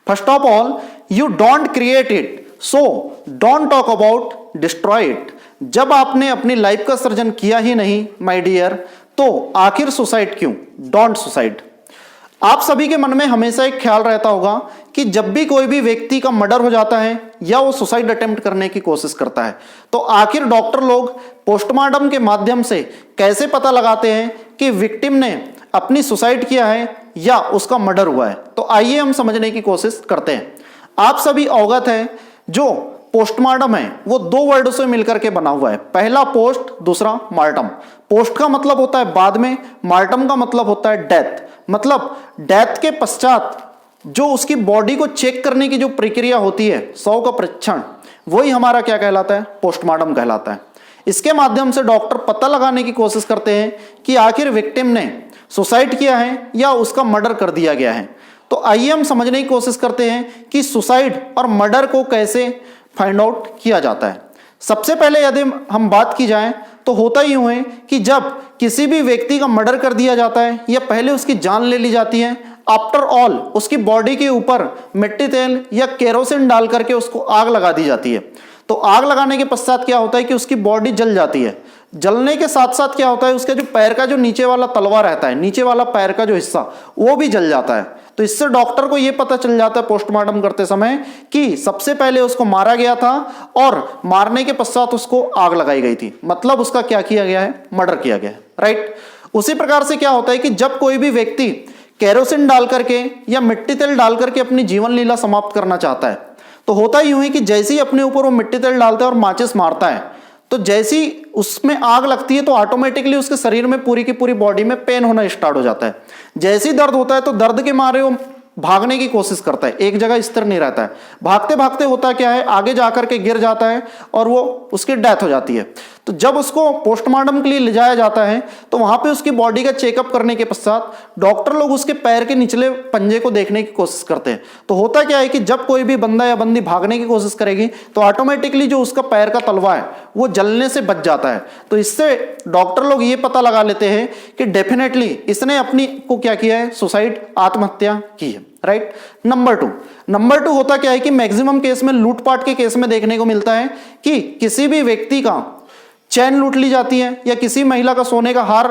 First of all, you don't create it, so don't talk about destroy it. जब आपने अपनी life का सृजन किया ही नहीं माय डियर, तो आखिर सुसाइड क्यों? Don't suicide. आप सभी के मन में हमेशा एक ख्याल रहता होगा कि जब भी कोई भी व्यक्ति का मर्डर हो जाता है या वो सुसाइड अटेम्प्ट करने की कोशिश करता है, तो आखिर डॉक्टर लोग पोस्टमार्टम के माध्यम से कैसे पता लगाते हैं कि विक्टिम ने अपनी सुसाइड किया है या उसका मर्डर हुआ है? तो आइए हम समझने की कोशिश करते हैं। आप सभी अवगत हैं, जो पोस्टमार्टम है वो दो वर्ड से मिलकर के बना हुआ है, पहला पोस्ट, दूसरा मार्टम। पोस्ट का मतलब होता है बाद में, मार्टम का मतलब होता है डेथ। मतलब डेथ के पश्चात जो उसकी बॉडी को चेक करने की जो प्रक्रिया होती है, शव का परीक्षण, वही हमारा क्या कहलाता है? पोस्टमार्टम कहलाता है। इसके माध्यम से डॉक्टर पता लगाने की कोशिश करते हैं कि आखिर विक्टिम ने सुसाइड किया है या उसका मर्डर कर दिया गया है। तो आइए हम समझने की कोशिश करते हैं कि सुसाइड और मर्डर को कैसे फाइंड आउट किया जाता है। सबसे पहले यदि हम बात की जाए तो होता यूं है कि जब किसी भी व्यक्ति का मर्डर कर दिया जाता है या पहले उसकी जान ले ली जाती है, आफ्टर ऑल उसकी बॉडी के ऊपर मिट्टी तेल या केरोसिन डाल करके उसको आग लगा दी जाती है। तो आग लगाने के पश्चात क्या होता है कि उसकी बॉडी जल जाती है। जलने के साथ साथ क्या होता है, उसके जो पैर का जो नीचे वाला तलवा रहता है, नीचे वाला पैर का जो हिस्सा, वो भी जल जाता है। तो इससे डॉक्टर को यह पता चल जाता है पोस्टमार्टम करते समय कि सबसे पहले उसको मारा गया था और मारने के पश्चात उसको आग लगाई गई थी। मतलब उसका क्या किया गया है? मर्डर किया गया है, राइट। उसी प्रकार से क्या होता है कि जब कोई भी व्यक्ति केरोसिन डाल करके या मिट्टी तेल डाल करके अपनी जीवन लीला समाप्त करना चाहता है, तो होता यूं ही कि जैसे ही अपने ऊपर वो मिट्टी तेल डालता है और माचिस मारता है, तो जैसी उसमें आग लगती है तो ऑटोमेटिकली उसके शरीर में पूरी की पूरी बॉडी में पेन होना स्टार्ट हो जाता है। जैसे ही दर्द होता है तो दर्द के मारे वो भागने की कोशिश करता है, एक जगह स्थिर नहीं रहता है। भागते भागते होता क्या है, आगे जाकर के गिर जाता है और वो उसकी डेथ हो जाती है। तो जब उसको पोस्टमार्टम के लिए ले जाया जाता है तो वहां पे उसकी बॉडी का चेकअप करने के पश्चात डॉक्टर लोग उसके पैर के निचले पंजे को देखने की कोशिश करते हैं। तो होता क्या है कि जब कोई भी बंदा या बंदी भागने की कोशिश करेगी तो ऑटोमेटिकली जो उसका पैर का तलवा है वो जलने से बच जाता है। तो इससे डॉक्टर लोग ये पता लगा लेते हैं कि डेफिनेटली इसने अपनी को क्या किया है? सुसाइड, आत्महत्या की है, राइट। नंबर टू होता क्या है कि मैक्सिमम केस में, लूटपाट के केस में देखने को मिलता है कि किसी भी व्यक्ति का चैन लूट ली जाती है या किसी महिला का सोने का हार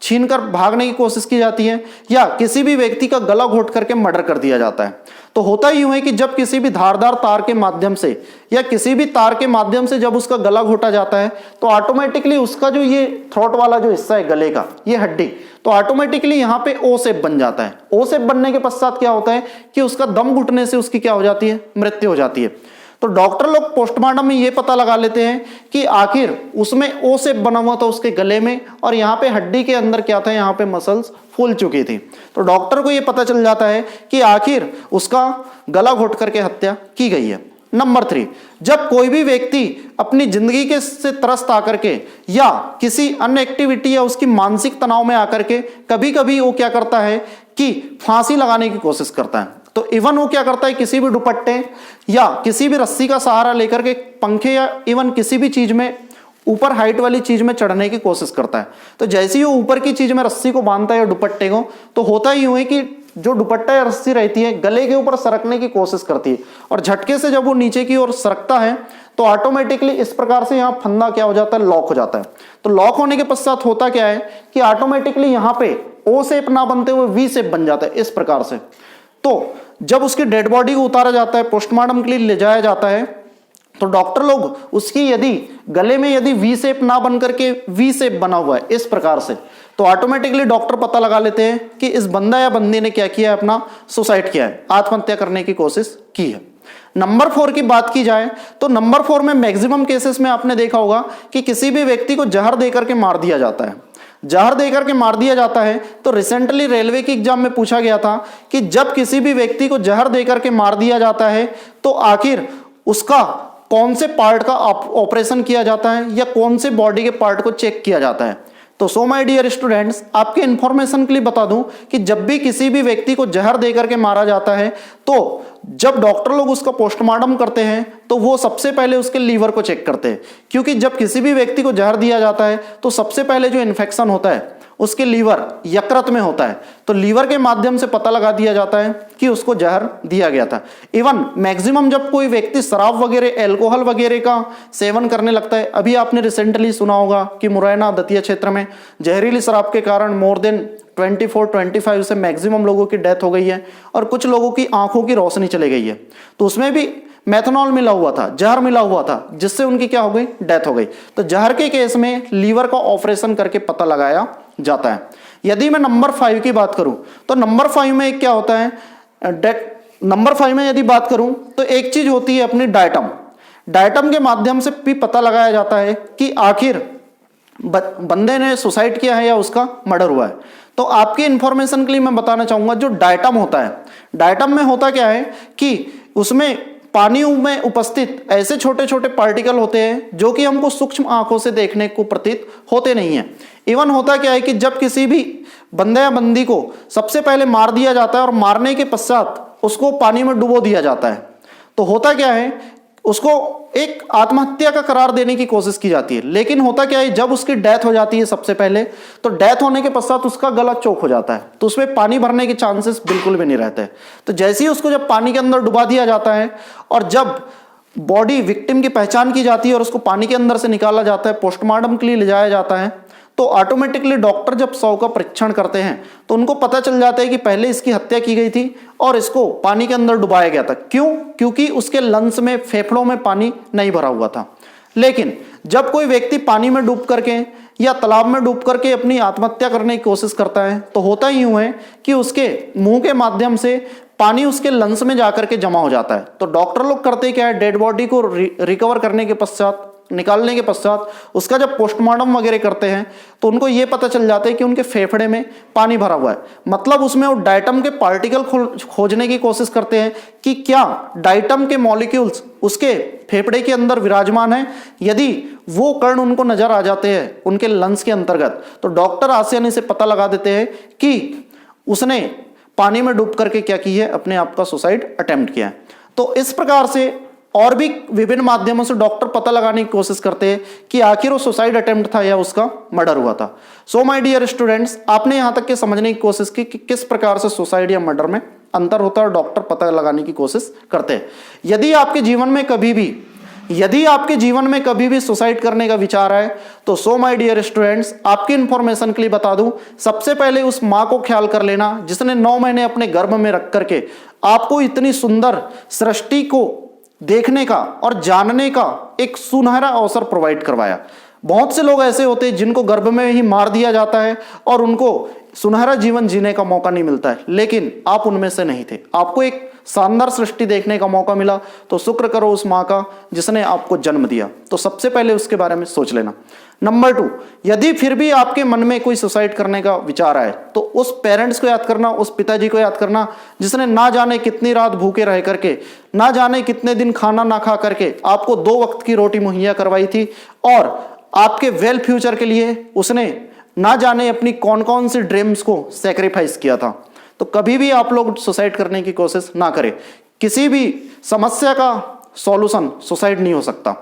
छीनकर भागने की कोशिश की जाती है या किसी भी व्यक्ति का गला घोट करके मर्डर कर दिया जाता है। तो होता यूं है कि जब किसी भी धारदार तार के माध्यम से या किसी भी तार के माध्यम से जब उसका गला घोटा जाता है तो ऑटोमेटिकली उसका जो ये थ्रोट वाला जो हिस्सा है गले का, ये हड्डी, तो ऑटोमेटिकली यहाँ पे ओ शेप बन जाता है। ओ शेप बनने के पश्चात क्या होता है कि उसका दम घुटने से उसकी क्या हो जाती है? मृत्यु हो जाती है। तो डॉक्टर लोग पोस्टमार्टम में ये पता लगा लेते हैं कि आखिर उसमें ओ शेप बना हुआ था उसके गले में और यहाँ पे हड्डी के अंदर क्या था? यहाँ पे मसल्स फूल चुकी थी। तो डॉक्टर को ये पता चल जाता है कि आखिर उसका गला घोट करके हत्या की गई है। नंबर 3, जब कोई भी व्यक्ति अपनी जिंदगी के से त्रस्त आकर के या किसी अन्य एक्टिविटी या उसकी मानसिक तनाव में आकर के कभी कभी वो क्या करता है कि फांसी लगाने की कोशिश करता है। तो इवन वो क्या करता है, किसी भी दुपट्टे या किसी भी रस्सी का सहारा लेकर के पंखे या इवन किसी भी चीज में ऊपर हाइट वाली चीज में चढ़ने की कोशिश करता है। तो जैसे ही वो ऊपर की चीज में रस्सी को बांधता है या दुपट्टे को, तो होता ही यूं है कि जो दुपट्टा या रस्सी रहती है गले के ऊपर सरकने की कोशिश करती है और झटके से जब वो नीचे की ओर सरकता है तो ऑटोमेटिकली इस प्रकार से यहाँ फंदा क्या हो जाता है? लॉक हो जाता है। तो लॉक होने के पश्चात होता क्या है कि ऑटोमेटिकली यहाँ पे ओ शेप ना बनते हुए वी शेप बन जाता है इस प्रकार से। तो जब उसकी डेड बॉडी को उतारा जाता है, पोस्टमार्टम के लिए ले जाया जाता है, तो डॉक्टर लोग उसकी यदि गले में यदि वी शेप ना बन करके वी शेप बना हुआ है इस प्रकार से, तो ऑटोमेटिकली डॉक्टर पता लगा लेते हैं कि इस बंदा या बंदी ने क्या किया है? अपना सुसाइड किया है, आत्महत्या करने की कोशिश की है। नंबर 4 की बात की जाए तो नंबर 4 में मैक्सिमम केसेस में आपने देखा होगा कि किसी भी व्यक्ति को जहर देकर के मार दिया जाता है। जहर देकर के मार दिया जाता है तो रिसेंटली रेलवे की एग्जाम में पूछा गया था कि जब किसी भी व्यक्ति को जहर देकर के मार दिया जाता है तो आखिर उसका कौन से पार्ट का ऑपरेशन किया जाता है या कौन से बॉडी के पार्ट को चेक किया जाता है। तो सो माय डियर स्टूडेंट्स, आपके इंफॉर्मेशन के लिए बता दूं कि जब भी किसी भी व्यक्ति को जहर देकर के मारा जाता है तो जब डॉक्टर लोग उसका पोस्टमार्टम करते हैं तो वो सबसे पहले उसके लीवर को चेक करते हैं, क्योंकि जब किसी भी व्यक्ति को जहर दिया जाता है तो सबसे पहले जो इन्फेक्शन होता है उसके लीवर यकृत में होता है, तो लीवर के माध्यम से पता लगा दिया जाता है कि उसको जहर दिया गया था। इवन मैक्सिमम जब कोई व्यक्ति शराब वगैरह, एल्कोहल वगैरह का सेवन करने लगता है, अभी आपने रिसेंटली सुना होगा कि मुरैना दतिया क्षेत्र में जहरीली शराब के कारण मोर देन 24-25 से मैक्सिमम लोगों की डेथ हो गई है और कुछ लोगों की आंखों की रोशनी चली गई है। तो उसमें भी मेथनॉल मिला हुआ था, जहर मिला हुआ था, जिससे उनकी क्या हो गई, डेथ हो गई। तो जहर के केस में लीवर का ऑपरेशन करके पता लगाया जाता है। यदि मैं नंबर 5 की बात करूं तो नंबर 5 में क्या होता है, नंबर 5 में यदि बात करूं तो एक चीज होती है अपनी डायटम। डायटम के माध्यम से भी पता लगाया जाता है कि आखिर बंदे ने सुसाइड किया है या उसका मर्डर हुआ है। तो आपकी इंफॉर्मेशन के लिए मैं बताना चाहूंगा, जो डायटम होता है, डायटम में होता क्या है कि उसमें पानी में उपस्थित ऐसे छोटे छोटे पार्टिकल होते हैं जो कि हमको सूक्ष्म आंखों से देखने को प्रतीत होते नहीं है। इवन होता क्या है कि जब किसी भी बंदे या बंदी को सबसे पहले मार दिया जाता है और मारने के पश्चात उसको पानी में डुबो दिया जाता है, तो होता क्या है, उसको एक आत्महत्या का करार देने की कोशिश की जाती है। लेकिन होता क्या है, जब उसकी डेथ हो जाती है सबसे पहले, तो डेथ होने के पश्चात उसका गला चोक हो जाता है, तो उसमें पानी भरने के चांसेस बिल्कुल भी नहीं रहते। तो जैसे ही उसको जब पानी के अंदर डुबा दिया जाता है और जब बॉडी विक्टिम की पहचान की जाती है और उसको पानी के अंदर से निकाला जाता है, पोस्टमार्टम के लिए ले जाया जाता है, तो ऑटोमेटिकली डॉक्टर जब शव का परीक्षण करते हैं तो उनको पता चल जाता है कि पहले इसकी हत्या की गई थी और इसको पानी के अंदर डुबाया गया था। क्यों? क्योंकि उसके लंग्स में, फेफड़ों में पानी नहीं भरा हुआ था। लेकिन जब कोई व्यक्ति पानी में डूब करके या तालाब में डूब करके अपनी आत्महत्या करने की कोशिश करता है, तो होता ही यूं है कि उसके मुंह के माध्यम से पानी उसके लंग्स में जाकर के जमा हो जाता है। तो डॉक्टर लोग करते क्या है, डेड बॉडी को रिकवर करने के पश्चात, निकालने के पश्चात उसका जब पोस्टमार्टम वगैरह करते हैं तो उनको यह पता चल जाता है कि उनके फेफड़े में पानी भरा हुआ है। मतलब उसमें वो डायटम के पार्टिकल खोजने की कोशिश करते हैं कि क्या डायटम के मॉलिक्यूल्स उसके फेफड़े के अंदर विराजमान है। यदि वो कण उनको नजर आ जाते हैं उनके लंग्स के अंतर्गत, तो डॉक्टर आसानी से पता लगा देते हैं कि उसने पानी में डूब करके क्या की है, अपने आप का सुसाइड अटेम्प्ट किया है। तो इस प्रकार से और भी विभिन्न माध्यमों से डॉक्टर पता लगाने की कोशिश करते हैं कि आखिर वो सुसाइड अटेम्प्ट था या उसका मर्डर हुआ था। सो माय डियर स्टूडेंट्स, आपने यहां तक के समझने की कोशिश की कि किस प्रकार से सुसाइड या मर्डर में अंतर होता है और डॉक्टर पता लगाने की कोशिश करते हैं। यदि आपके जीवन में कभी भी सुसाइड करने का विचार आए तो सो माय डियर स्टूडेंट्स, आपकी इंफॉर्मेशन के लिए बता दूं, सबसे पहले उस मां को ख्याल कर लेना जिसने 9 महीने अपने गर्भ में रख करके आपको इतनी सुंदर सृष्टि को देखने का और जानने का एक सुनहरा अवसर प्रोवाइड करवाया। बहुत से लोग ऐसे होते हैं जिनको गर्भ में ही मार दिया जाता है और उनको सुनहरा जीवन जीने का मौका नहीं मिलता है, लेकिन आप उनमें से नहीं थे। आपको एक शानदार सृष्टि देखने का मौका मिला, तो शुक्र करो उस मां का जिसने आपको जन्म दिया। तो सबसे पहले उसके बारे में सोच लेना। नंबर 2, यदि फिर भी आपके मन में कोई सुसाइड करने का विचार आए तो उस पेरेंट्स को याद करना, उस पिताजी को याद करना जिसने ना जाने कितनी रात भूखे रह करके, ना जाने कितने दिन खाना ना खा करके आपको 2 वक्त की रोटी मुहैया करवाई थी और आपके वेल फ्यूचर के लिए उसने ना जाने अपनी कौन कौन सी ड्रीम्स को सैक्रिफाइस किया था। तो कभी भी आप लोग सुसाइड करने की कोशिश ना करें। किसी भी समस्या का सॉल्यूशन सुसाइड नहीं हो सकता।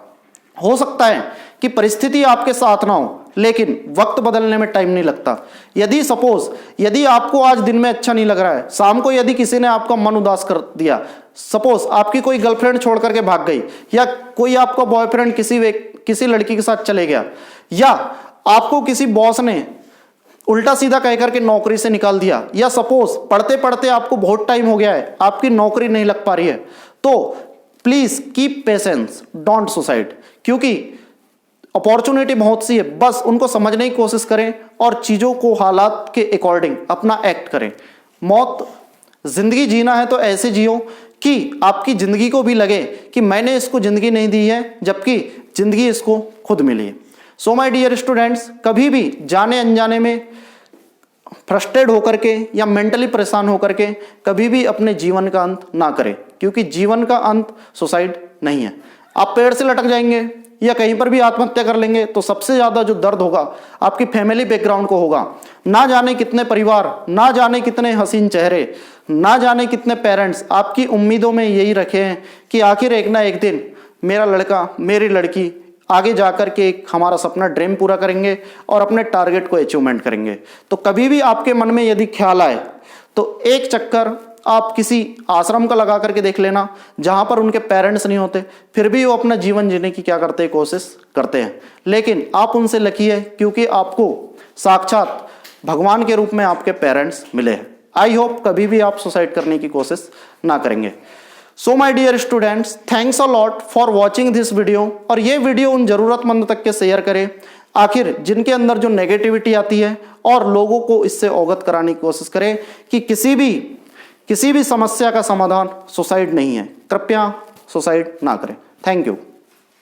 हो सकता है कि परिस्थिति आपके साथ ना हो, लेकिन वक्त बदलने में टाइम नहीं लगता। यदि आपको आज दिन में अच्छा नहीं लग रहा है, शाम को यदि किसी ने आपका मन उदास कर दिया, सपोज आपकी कोई गर्लफ्रेंड छोड़ करके भाग गई, या कोई आपका बॉयफ्रेंड किसी लड़की के साथ चले गया, या आपको किसी बॉस ने उल्टा सीधा कह करके नौकरी से निकाल दिया, या सपोज पढ़ते पढ़ते आपको बहुत टाइम हो गया है, आपकी नौकरी नहीं लग पा रही है, तो please keep patience, don't suicide. क्योंकि अपॉर्चुनिटी बहुत सी है, बस उनको समझने की कोशिश करें और चीजों को हालात के अकॉर्डिंग अपना एक्ट करें। जिंदगी जीना है तो ऐसे जियो कि आपकी जिंदगी को भी लगे कि मैंने इसको जिंदगी नहीं दी है, जबकि जिंदगी इसको खुद मिली है। सो माय डियर स्टूडेंट्स, कभी भी जाने अनजाने में फ्रस्ट्रेट होकर के या मेंटली परेशान होकर के कभी भी अपने जीवन का अंत ना करें, क्योंकि जीवन का अंत सुसाइड नहीं है। आप पेड़ से लटक जाएंगे या कहीं पर भी आत्महत्या कर लेंगे तो सबसे ज्यादा जो दर्द होगा आपकी फैमिली बैकग्राउंड को होगा। ना जाने कितने परिवार, ना जाने कितने हसीन चेहरे, ना जाने कितने पेरेंट्स आपकी उम्मीदों में यही रखे हैं कि आखिर एक ना एक दिन मेरा लड़का, मेरी लड़की आगे जाकर के एक हमारा सपना ड्रीम पूरा करेंगे और अपने टारगेट को अचीवमेंट करेंगे। तो कभी भी आपके मन में यदि ख्याल आए तो एक चक्कर आप किसी आश्रम का लगा करके देख लेना, जहां पर उनके पेरेंट्स नहीं होते, फिर भी वो अपना जीवन जीने की क्या करते हैं, कोशिश करते हैं। लेकिन आप उनसे लकी है क्योंकि आपको साक्षात भगवान के रूप में आपके पेरेंट्स मिले हैं। आई होप कभी भी आप सुसाइड करने की कोशिश ना करेंगे। So my dear students, thanks a lot for watching this video. और ये वीडियो उन जरूरतमंद तक के शेयर करें, आखिर जिनके अंदर जो नेगेटिविटी आती है, और लोगों को इससे अवगत कराने की कोशिश करें कि किसी भी समस्या का समाधान सुसाइड नहीं है। कृपया सुसाइड ना करें। Thank you.